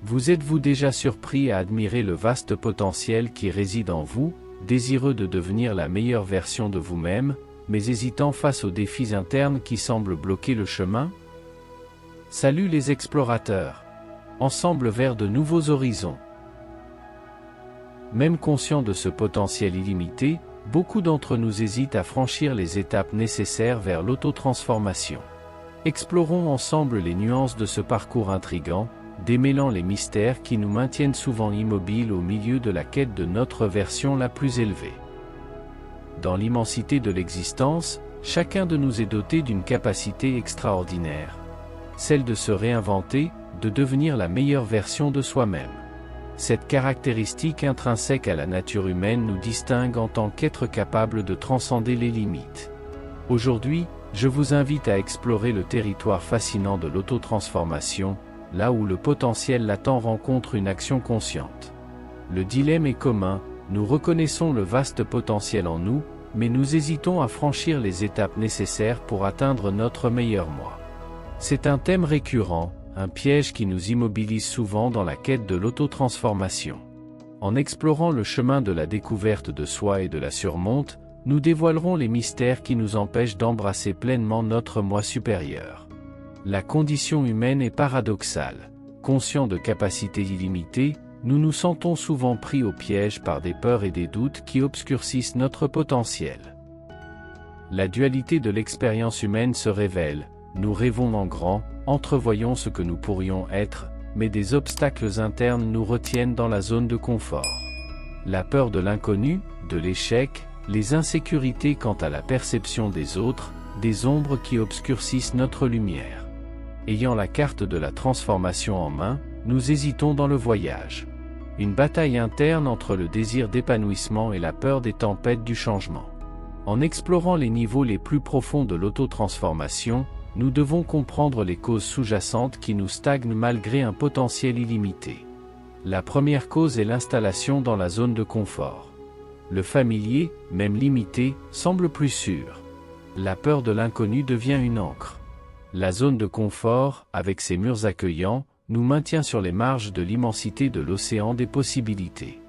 Vous êtes-vous déjà surpris à admirer le vaste potentiel qui réside en vous, désireux de devenir la meilleure version de vous-même, mais hésitant face aux défis internes qui semblent bloquer le chemin? Salut les explorateurs! Ensemble vers de nouveaux horizons. Même conscients de ce potentiel illimité, beaucoup d'entre nous hésitent à franchir les étapes nécessaires vers l'autotransformation. Explorons ensemble les nuances de ce parcours intrigant, démêlant les mystères qui nous maintiennent souvent immobiles au milieu de la quête de notre version la plus élevée. Dans l'immensité de l'existence, chacun de nous est doté d'une capacité extraordinaire. Celle de se réinventer, de devenir la meilleure version de soi-même. Cette caractéristique intrinsèque à la nature humaine nous distingue en tant qu'êtres capables de transcender les limites. Aujourd'hui, je vous invite à explorer le territoire fascinant de l'autotransformation, là où le potentiel latent rencontre une action consciente. Le dilemme est commun, nous reconnaissons le vaste potentiel en nous, mais nous hésitons à franchir les étapes nécessaires pour atteindre notre meilleur moi. C'est un thème récurrent, un piège qui nous immobilise souvent dans la quête de l'autotransformation. En explorant le chemin de la découverte de soi et de la surmonte, nous dévoilerons les mystères qui nous empêchent d'embrasser pleinement notre moi supérieur. La condition humaine est paradoxale. Conscients de capacités illimitées, nous nous sentons souvent pris au piège par des peurs et des doutes qui obscurcissent notre potentiel. La dualité de l'expérience humaine se révèle. Nous rêvons en grand, entrevoyons ce que nous pourrions être, mais des obstacles internes nous retiennent dans la zone de confort. La peur de l'inconnu, de l'échec, les insécurités quant à la perception des autres, des ombres qui obscurcissent notre lumière. Ayant la carte de la transformation en main, nous hésitons dans le voyage. Une bataille interne entre le désir d'épanouissement et la peur des tempêtes du changement. En explorant les niveaux les plus profonds de l'autotransformation, nous devons comprendre les causes sous-jacentes qui nous stagnent malgré un potentiel illimité. La première cause est l'installation dans la zone de confort. Le familier, même limité, semble plus sûr. La peur de l'inconnu devient une ancre. La zone de confort, avec ses murs accueillants, nous maintient sur les marges de l'immensité de l'océan des possibilités.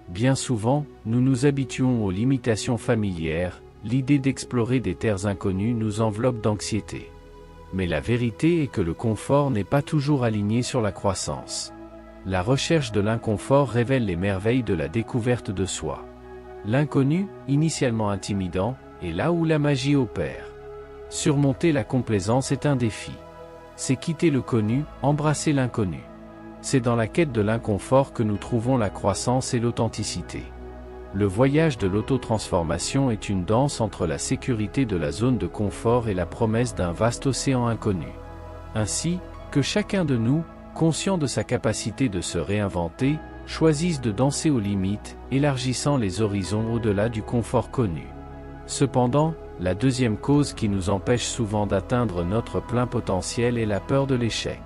Bien souvent, nous nous habituons aux limitations familières. L'idée d'explorer des terres inconnues nous enveloppe d'anxiété. Mais la vérité est que le confort n'est pas toujours aligné sur la croissance. La recherche de l'inconfort révèle les merveilles de la découverte de soi. L'inconnu, initialement intimidant, est là où la magie opère. Surmonter la complaisance est un défi. C'est quitter le connu, embrasser l'inconnu. C'est dans la quête de l'inconfort que nous trouvons la croissance et l'authenticité. Le voyage de l'autotransformation est une danse entre la sécurité de la zone de confort et la promesse d'un vaste océan inconnu. Ainsi, que chacun de nous, conscient de sa capacité de se réinventer, choisisse de danser aux limites, élargissant les horizons au-delà du confort connu. Cependant, la deuxième cause qui nous empêche souvent d'atteindre notre plein potentiel est la peur de l'échec.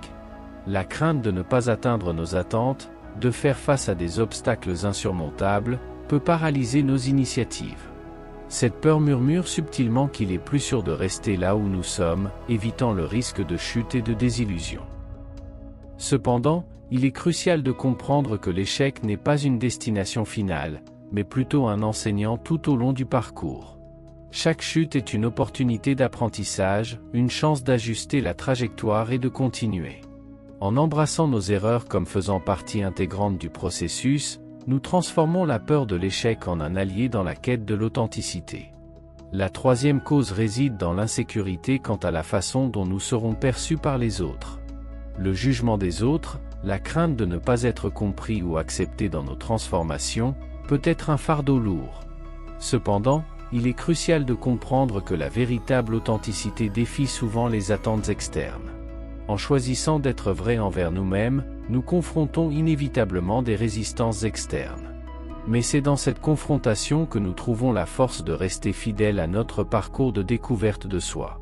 La crainte de ne pas atteindre nos attentes, de faire face à des obstacles insurmontables, peut paralyser nos initiatives. Cette peur murmure subtilement qu'il est plus sûr de rester là où nous sommes, évitant le risque de chute et de désillusion. Cependant, il est crucial de comprendre que l'échec n'est pas une destination finale, mais plutôt un enseignant tout au long du parcours. Chaque chute est une opportunité d'apprentissage, une chance d'ajuster la trajectoire et de continuer. En embrassant nos erreurs comme faisant partie intégrante du processus, nous transformons la peur de l'échec en un allié dans la quête de l'authenticité. La troisième cause réside dans l'insécurité quant à la façon dont nous serons perçus par les autres. Le jugement des autres, la crainte de ne pas être compris ou accepté dans nos transformations, peut être un fardeau lourd. Cependant, il est crucial de comprendre que la véritable authenticité défie souvent les attentes externes. En choisissant d'être vrais envers nous-mêmes, nous confrontons inévitablement des résistances externes. Mais c'est dans cette confrontation que nous trouvons la force de rester fidèles à notre parcours de découverte de soi.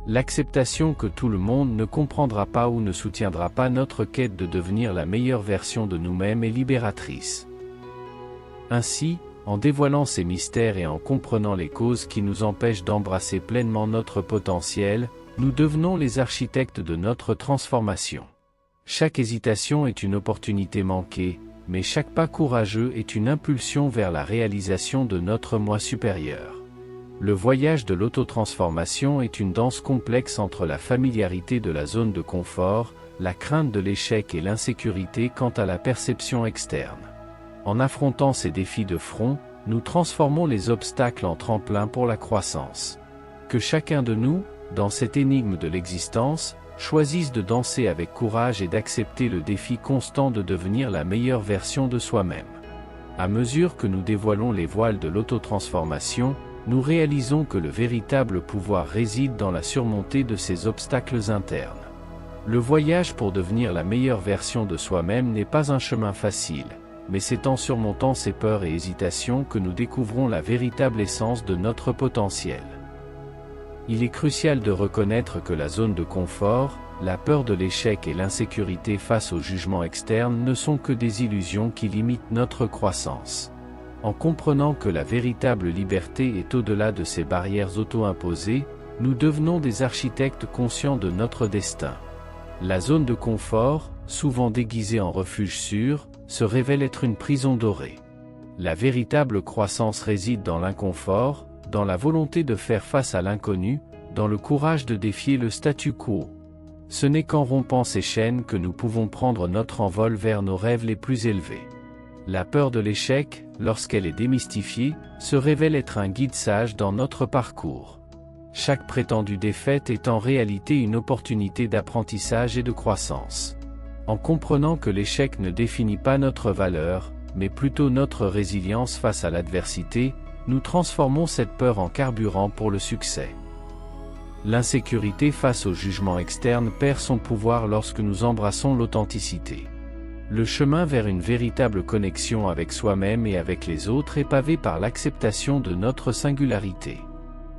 L'acceptation que tout le monde ne comprendra pas ou ne soutiendra pas notre quête de devenir la meilleure version de nous-mêmes est libératrice. Ainsi, en dévoilant ces mystères et en comprenant les causes qui nous empêchent d'embrasser pleinement notre potentiel, nous devenons les architectes de notre transformation. Chaque hésitation est une opportunité manquée, mais chaque pas courageux est une impulsion vers la réalisation de notre moi supérieur. Le voyage de l'autotransformation est une danse complexe entre la familiarité de la zone de confort, la crainte de l'échec et l'insécurité quant à la perception externe. En affrontant ces défis de front, nous transformons les obstacles en tremplins pour la croissance. Que chacun de nous, dans cette énigme de l'existence, choisisse de danser avec courage et d'accepter le défi constant de devenir la meilleure version de soi-même. À mesure que nous dévoilons les voiles de l'autotransformation, nous réalisons que le véritable pouvoir réside dans la surmontée de ces obstacles internes. Le voyage pour devenir la meilleure version de soi-même n'est pas un chemin facile, mais c'est en surmontant ces peurs et hésitations que nous découvrons la véritable essence de notre potentiel. Il est crucial de reconnaître que la zone de confort, la peur de l'échec et l'insécurité face au jugement externe ne sont que des illusions qui limitent notre croissance. En comprenant que la véritable liberté est au-delà de ces barrières auto-imposées, nous devenons des architectes conscients de notre destin. La zone de confort, souvent déguisée en refuge sûr, se révèle être une prison dorée. La véritable croissance réside dans l'inconfort, dans la volonté de faire face à l'inconnu, dans le courage de défier le statu quo. Ce n'est qu'en rompant ces chaînes que nous pouvons prendre notre envol vers nos rêves les plus élevés. La peur de l'échec, lorsqu'elle est démystifiée, se révèle être un guide sage dans notre parcours. Chaque prétendue défaite est en réalité une opportunité d'apprentissage et de croissance. En comprenant que l'échec ne définit pas notre valeur, mais plutôt notre résilience face à l'adversité, nous transformons cette peur en carburant pour le succès. L'insécurité face au jugement externe perd son pouvoir lorsque nous embrassons l'authenticité. Le chemin vers une véritable connexion avec soi-même et avec les autres est pavé par l'acceptation de notre singularité.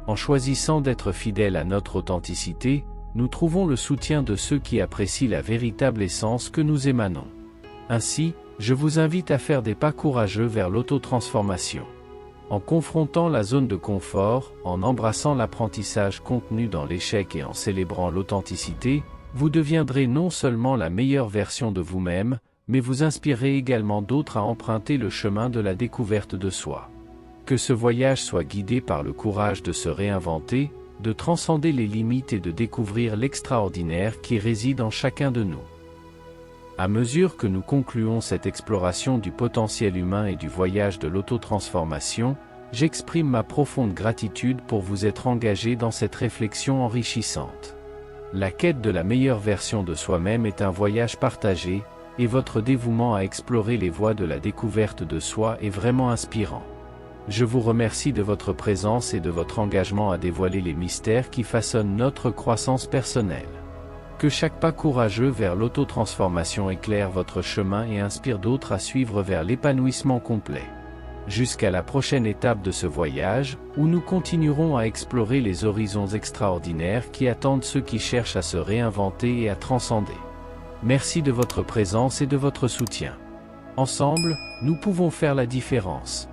En choisissant d'être fidèles à notre authenticité, nous trouvons le soutien de ceux qui apprécient la véritable essence que nous émanons. Ainsi, je vous invite à faire des pas courageux vers l'autotransformation. En confrontant la zone de confort, en embrassant l'apprentissage contenu dans l'échec et en célébrant l'authenticité, vous deviendrez non seulement la meilleure version de vous-même, mais vous inspirerez également d'autres à emprunter le chemin de la découverte de soi. Que ce voyage soit guidé par le courage de se réinventer, de transcender les limites et de découvrir l'extraordinaire qui réside en chacun de nous. À mesure que nous concluons cette exploration du potentiel humain et du voyage de l'autotransformation, j'exprime ma profonde gratitude pour vous être engagé dans cette réflexion enrichissante. La quête de la meilleure version de soi-même est un voyage partagé, et votre dévouement à explorer les voies de la découverte de soi est vraiment inspirant. Je vous remercie de votre présence et de votre engagement à dévoiler les mystères qui façonnent notre croissance personnelle. Que chaque pas courageux vers l'autotransformation éclaire votre chemin et inspire d'autres à suivre vers l'épanouissement complet. Jusqu'à la prochaine étape de ce voyage, où nous continuerons à explorer les horizons extraordinaires qui attendent ceux qui cherchent à se réinventer et à transcender. Merci de votre présence et de votre soutien. Ensemble, nous pouvons faire la différence.